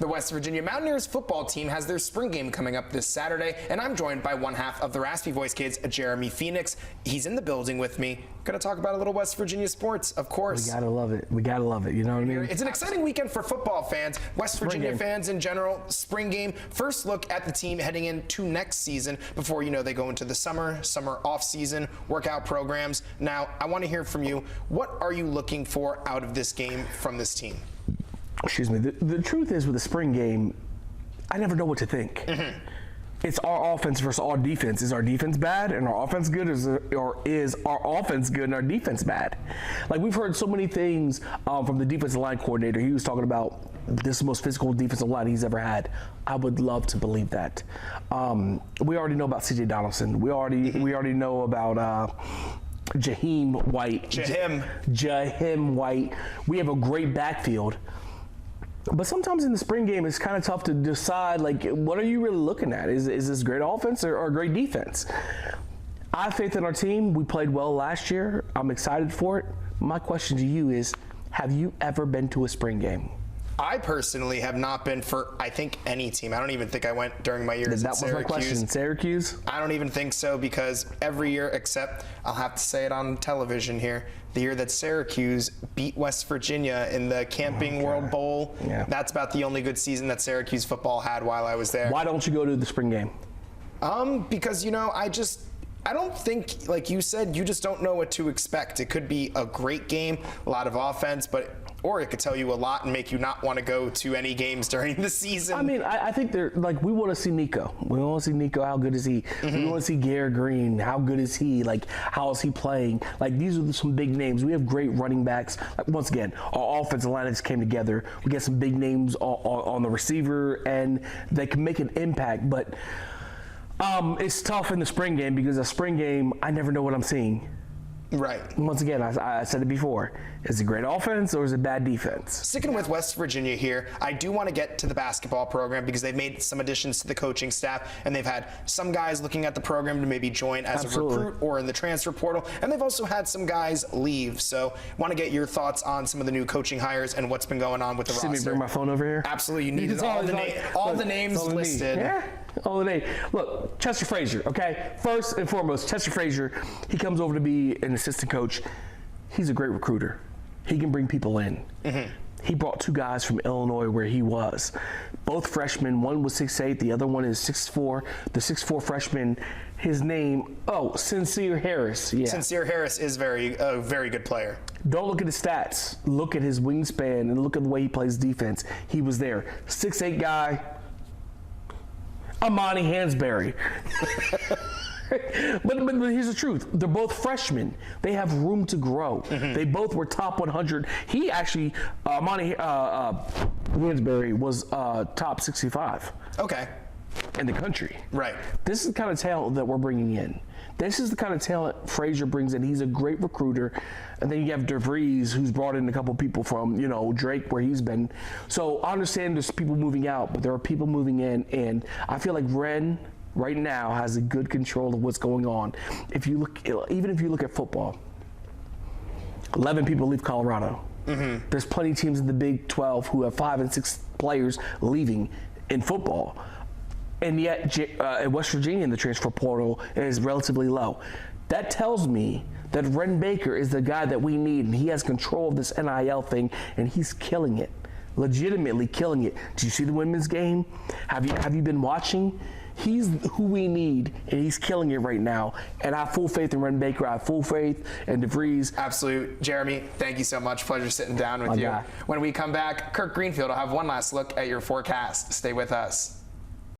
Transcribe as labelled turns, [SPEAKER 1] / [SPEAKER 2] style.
[SPEAKER 1] The West Virginia Mountaineers football team has their spring game coming up this Saturday, and I'm joined by one half of the Raspy Voice Kids, Jeremy Phoenix. He's in the building with me. Going to talk about a little West Virginia sports, of course.
[SPEAKER 2] We gotta love it. We gotta love it. You know what I mean?
[SPEAKER 1] It's an exciting weekend for football fans, West Virginia fans in general. Spring game. First look at the team heading into next season before they go into the summer off season, workout programs. Now, I want to hear from you. What are you looking for out of this game from this team?
[SPEAKER 2] Excuse me. The truth is, with the spring game, I never know what to think. Mm-hmm. It's our offense versus our defense. Is our defense bad and our offense good, or is our offense good and our defense bad? Like, we've heard so many things from the defensive line coordinator. He was talking about this is the most physical defensive line he's ever had. I would love to believe that. We already know about C.J. Donaldson. We already know about Jaheim White. Jaheim White. We have a great backfield. But sometimes in the spring game, it's kind of tough to decide, like, what are you really looking at? Is this great offense or great defense? I have faith in our team. We played well last year. I'm excited for it. My question to you is, have you ever been to a spring game?
[SPEAKER 1] I personally have not been for, I think, any team. I don't even think I went during my years at Syracuse.
[SPEAKER 2] That was my question. Syracuse?
[SPEAKER 1] I don't even think so, because every year, except I'll have to say it on television here, the year that Syracuse beat West Virginia in the Camping World Bowl, that's about the only good season that Syracuse football had while I was there.
[SPEAKER 2] Why don't you go to the spring game?
[SPEAKER 1] Because, I don't think, like you said, you just don't know what to expect. It could be a great game, a lot of offense, or it could tell you a lot and make you not want to go to any games during the season.
[SPEAKER 2] I mean, I think we want to see Nico. We want to see Nico. How good is he? Mm-hmm. We want to see Garrett Green. How good is he? Like, how is he playing? Like, these are some big names. We have great running backs. Like, once again, our offensive line just came together. We get some big names on the receiver, and they can make an impact. But it's tough in the spring game, because a spring game, I never know what I'm seeing.
[SPEAKER 1] Right.
[SPEAKER 2] Once again, I said it before. Is it great offense or is it bad defense?
[SPEAKER 1] Sticking with West Virginia here, I do want to get to the basketball program, because they've made some additions to the coaching staff, and they've had some guys looking at the program to maybe join as a recruit or in the transfer portal, and they've also had some guys leave. So I want to get your thoughts on some of the new coaching hires and what's been going on with the roster.
[SPEAKER 2] See me bring my phone over here?
[SPEAKER 1] Absolutely. You needed all the names listed.
[SPEAKER 2] Yeah. All the names. Look, Chester Frazier, okay? First and foremost, Chester Frazier, he comes over to be an assistant coach. He's a great recruiter. He can bring people in. Mm-hmm. He brought two guys from Illinois where he was. Both freshmen. One was 6'8", the other one is 6'4". The 6'4" freshman, his name, Sincere Harris. Yeah.
[SPEAKER 1] Sincere Harris is a very good player.
[SPEAKER 2] Don't look at his stats. Look at his wingspan and look at the way he plays defense. He was there. 6'8" guy. Amani Hansberry. but here's the truth. They're both freshmen. They have room to grow. Mm-hmm. They both were top 100. He actually, Amani Hansberry was top 65.
[SPEAKER 1] Okay.
[SPEAKER 2] In the country.
[SPEAKER 1] Right.
[SPEAKER 2] This is the kind of talent that we're bringing in. This is the kind of talent Frazier brings in. He's a great recruiter. And then you have DeVries, who's brought in a couple people from, Drake, where he's been. So I understand there's people moving out, but there are people moving in. And I feel like Ren right now has a good control of what's going on. Even if you look at football, 11 people leave Colorado. Mm-hmm. There's plenty of teams in the Big 12 who have 5 and 6 players leaving in football. And yet, West Virginia in the transfer portal is relatively low. That tells me that Ren Baker is the guy that we need, and he has control of this NIL thing, and he's killing it, legitimately killing it. Did you see the women's game? Have you been watching? He's who we need, and he's killing it right now. And I have full faith in Ren Baker. I have full faith in DeVries.
[SPEAKER 1] Absolute. Jeremy, thank you so much. Pleasure sitting down with you. When we come back, Kirk Greenfield will have one last look at your forecast. Stay with us.